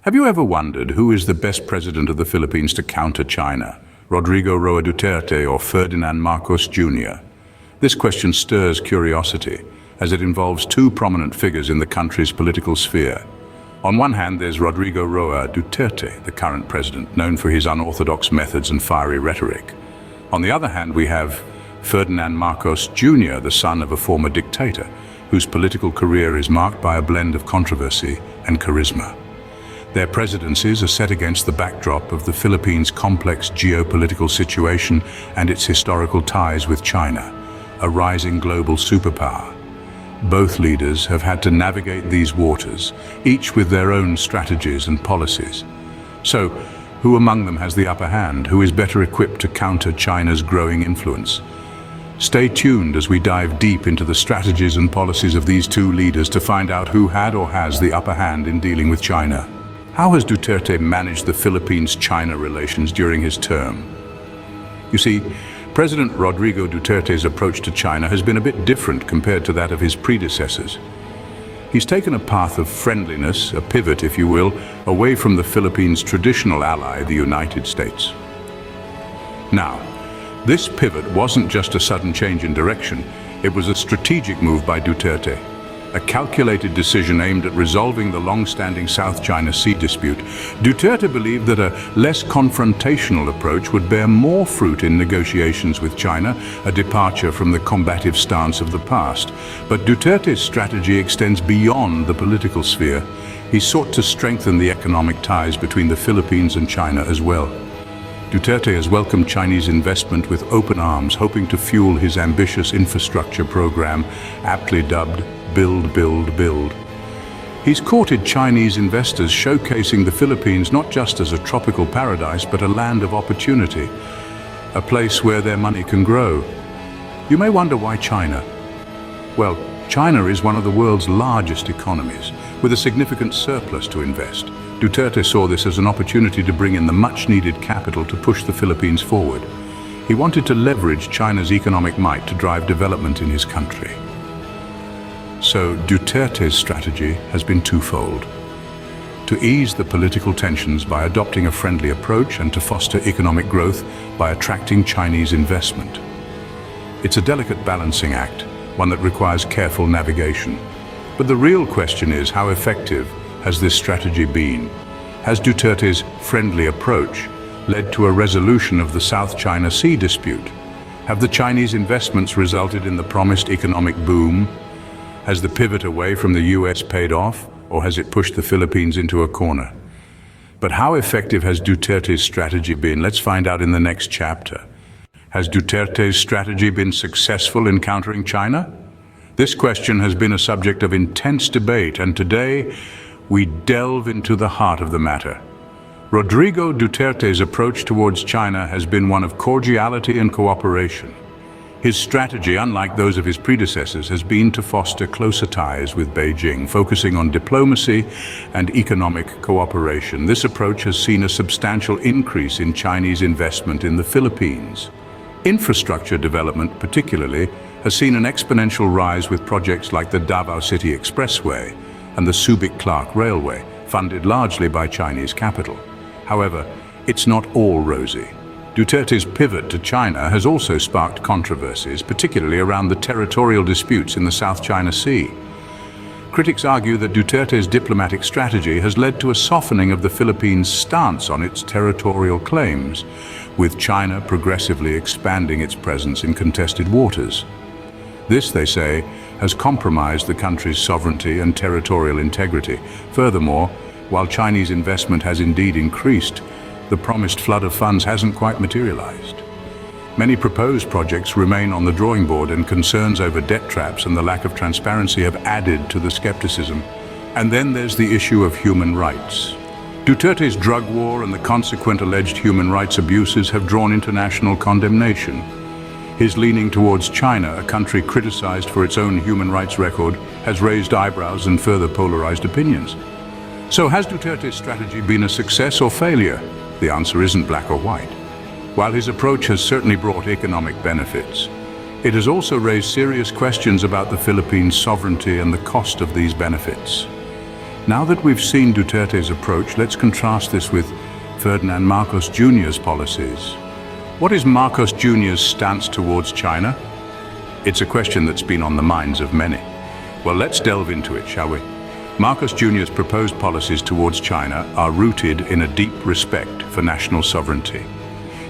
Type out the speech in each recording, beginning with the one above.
Have you ever wondered who is the best president of the Philippines to counter China? Rodrigo Duterte or Ferdinand Marcos Jr.? This question stirs curiosity, as it involves two prominent figures in the country's political sphere. On one hand, there's Rodrigo Duterte, the current president, known for his unorthodox methods and fiery rhetoric. On the other hand, we have Ferdinand Marcos Jr., the son of a former dictator, whose political career is marked by a blend of controversy and charisma. Their presidencies are set against the backdrop of the Philippines' complex geopolitical situation and its historical ties with China, a rising global superpower. Both leaders have had to navigate these waters, each with their own strategies and policies. So, who among them has the upper hand? Who is better equipped to counter China's growing influence? Stay tuned as we dive deep into the strategies and policies of these two leaders to find out who had or has the upper hand in dealing with China. How has Duterte managed the Philippines-China relations during his term? You see, President Rodrigo Duterte's approach to China has been a bit different compared to that of his predecessors. He's taken a path of friendliness, a pivot, if you will, away from the Philippines' traditional ally, the United States. Now, this pivot wasn't just a sudden change in direction, it was a strategic move by Duterte. A calculated decision aimed at resolving the long-standing South China Sea dispute. Duterte believed that a less confrontational approach would bear more fruit in negotiations with China, a departure from the combative stance of the past. But Duterte's strategy extends beyond the political sphere. He sought to strengthen the economic ties between the Philippines and China as well. Duterte has welcomed Chinese investment with open arms, hoping to fuel his ambitious infrastructure program, aptly dubbed Build, Build, Build. He's courted Chinese investors, showcasing the Philippines not just as a tropical paradise, but a land of opportunity, a place where their money can grow. You may wonder why China? Well, China is one of the world's largest economies, with a significant surplus to invest. Duterte saw this as an opportunity to bring in the much-needed capital to push the Philippines forward. He wanted to leverage China's economic might to drive development in his country. So Duterte's strategy has been twofold: to ease the political tensions by adopting a friendly approach and to foster economic growth by attracting Chinese investment. It's a delicate balancing act, one that requires careful navigation. But the real question is, how effective has this strategy been? Has Duterte's friendly approach led to a resolution of the South China Sea dispute? Have the Chinese investments resulted in the promised economic boom? Has the pivot away from the US paid off, or has it pushed the Philippines into a corner? But how effective has Duterte's strategy been? Let's find out in the next chapter. Has Duterte's strategy been successful in countering China? This question has been a subject of intense debate, and today we delve into the heart of the matter. Rodrigo Duterte's approach towards China has been one of cordiality and cooperation. His strategy, unlike those of his predecessors, has been to foster closer ties with Beijing, focusing on diplomacy and economic cooperation. This approach has seen a substantial increase in Chinese investment in the Philippines. Infrastructure development, particularly, has seen an exponential rise with projects like the Davao City Expressway and the Subic-Clark Railway, funded largely by Chinese capital. However, it's not all rosy. Duterte's pivot to China has also sparked controversies, particularly around the territorial disputes in the South China Sea. Critics argue that Duterte's diplomatic strategy has led to a softening of the Philippines' stance on its territorial claims, with China progressively expanding its presence in contested waters. This, they say, has compromised the country's sovereignty and territorial integrity. Furthermore, while Chinese investment has indeed increased, the promised flood of funds hasn't quite materialized. Many proposed projects remain on the drawing board, and concerns over debt traps and the lack of transparency have added to the skepticism. And then there's the issue of human rights. Duterte's drug war and the consequent alleged human rights abuses have drawn international condemnation. His leaning towards China, a country criticized for its own human rights record, has raised eyebrows and further polarized opinions. So has Duterte's strategy been a success or failure? The answer isn't black or white. While his approach has certainly brought economic benefits, it has also raised serious questions about the Philippines' sovereignty and the cost of these benefits. Now that we've seen Duterte's approach, let's contrast this with Ferdinand Marcos Jr.'s policies. What is Marcos Jr.'s stance towards China? It's a question that's been on the minds of many. Well, let's delve into it, shall we? Marcos Jr.'s proposed policies towards China are rooted in a deep respect for national sovereignty.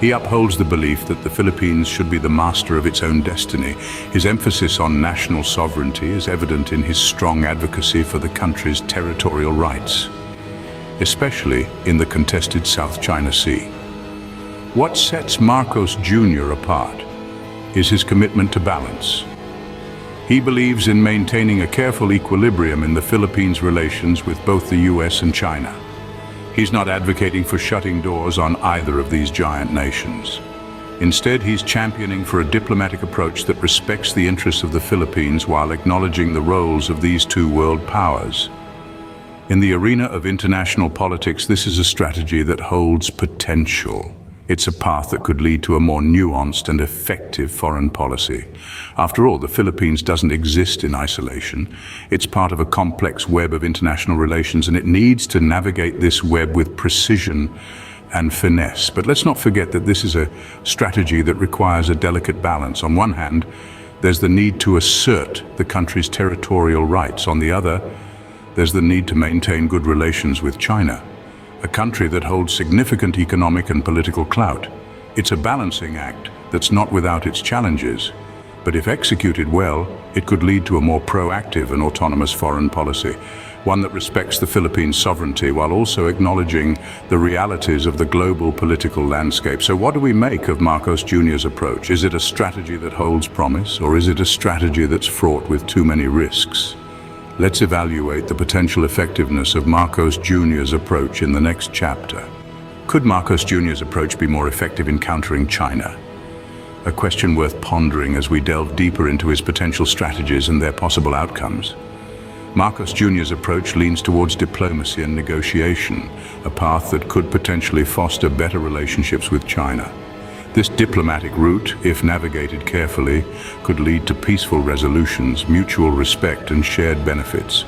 He upholds the belief that the Philippines should be the master of its own destiny. His emphasis on national sovereignty is evident in his strong advocacy for the country's territorial rights, especially in the contested South China Sea. What sets Marcos Jr. apart is his commitment to balance. He believes in maintaining a careful equilibrium in the Philippines' relations with both the US and China. He's not advocating for shutting doors on either of these giant nations. Instead, he's championing for a diplomatic approach that respects the interests of the Philippines while acknowledging the roles of these two world powers. In the arena of international politics, this is a strategy that holds potential. It's a path that could lead to a more nuanced and effective foreign policy. After all, the Philippines doesn't exist in isolation. It's part of a complex web of international relations, and it needs to navigate this web with precision and finesse. But let's not forget that this is a strategy that requires a delicate balance. On one hand, there's the need to assert the country's territorial rights. On the other, there's the need to maintain good relations with China, a country that holds significant economic and political clout. It's a balancing act that's not without its challenges, but if executed well, it could lead to a more proactive and autonomous foreign policy, one that respects the Philippines' sovereignty while also acknowledging the realities of the global political landscape. So what do we make of Marcos Jr.'s approach? Is it a strategy that holds promise, or is it a strategy that's fraught with too many risks? Let's evaluate the potential effectiveness of Marcos Jr.'s approach in the next chapter. Could Marcos Jr.'s approach be more effective in countering China? A question worth pondering as we delve deeper into his potential strategies and their possible outcomes. Marcos Jr.'s approach leans towards diplomacy and negotiation, a path that could potentially foster better relationships with China. This diplomatic route, if navigated carefully, could lead to peaceful resolutions, mutual respect, and shared benefits.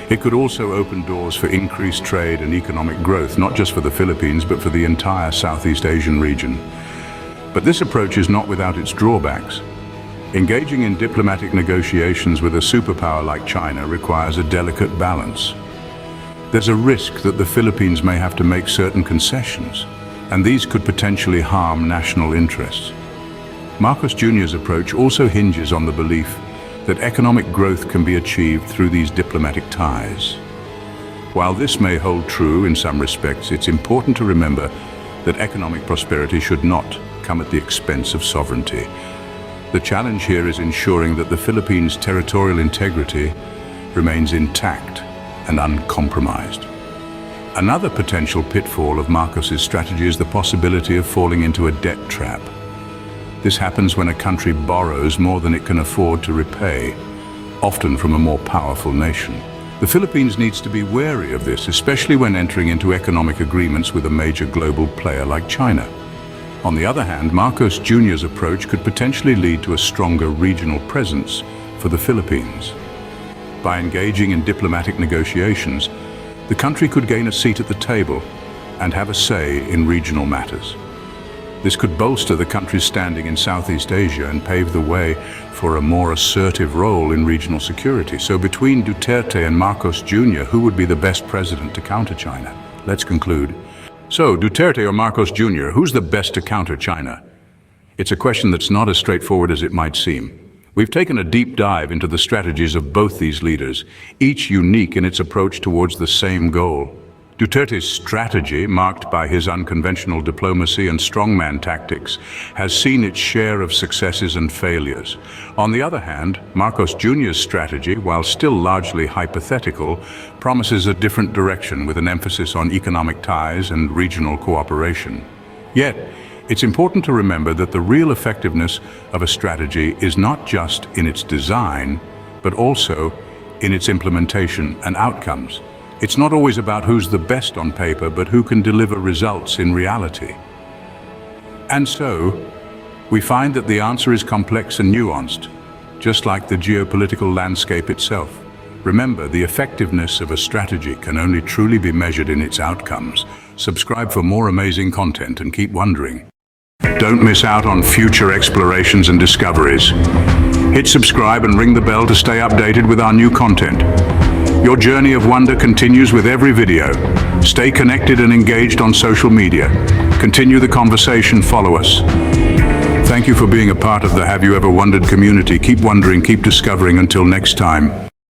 It could also open doors for increased trade and economic growth, not just for the Philippines, but for the entire Southeast Asian region. But this approach is not without its drawbacks. Engaging in diplomatic negotiations with a superpower like China requires a delicate balance. There's a risk that the Philippines may have to make certain concessions, and these could potentially harm national interests. Marcos Jr.'s approach also hinges on the belief that economic growth can be achieved through these diplomatic ties. While this may hold true in some respects, it's important to remember that economic prosperity should not come at the expense of sovereignty. The challenge here is ensuring that the Philippines' territorial integrity remains intact and uncompromised. Another potential pitfall of Marcos's strategy is the possibility of falling into a debt trap. This happens when a country borrows more than it can afford to repay, often from a more powerful nation. The Philippines needs to be wary of this, especially when entering into economic agreements with a major global player like China. On the other hand, Marcos Jr.'s approach could potentially lead to a stronger regional presence for the Philippines. By engaging in diplomatic negotiations, the country could gain a seat at the table and have a say in regional matters. This could bolster the country's standing in Southeast Asia and pave the way for a more assertive role in regional security. So between Duterte and Marcos Jr., who would be the best president to counter China? Let's conclude. So, Duterte or Marcos Jr., who's the best to counter China? It's a question that's not as straightforward as it might seem. We've taken a deep dive into the strategies of both these leaders, each unique in its approach towards the same goal. Duterte's strategy, marked by his unconventional diplomacy and strongman tactics, has seen its share of successes and failures. On the other hand, Marcos Jr.'s strategy, while still largely hypothetical, promises a different direction with an emphasis on economic ties and regional cooperation. Yet, it's important to remember that the real effectiveness of a strategy is not just in its design, but also in its implementation and outcomes. It's not always about who's the best on paper, but who can deliver results in reality. And so, we find that the answer is complex and nuanced, just like the geopolitical landscape itself. Remember, the effectiveness of a strategy can only truly be measured in its outcomes. Subscribe for more amazing content and keep wondering. Don't miss out on future explorations and discoveries. Hit subscribe and ring the bell to stay updated with our new content. Your journey of wonder continues with every video. Stay connected and engaged on social media. Continue the conversation, follow us. Thank you for being a part of the Have You Ever Wondered community. Keep wondering, keep discovering. Until next time.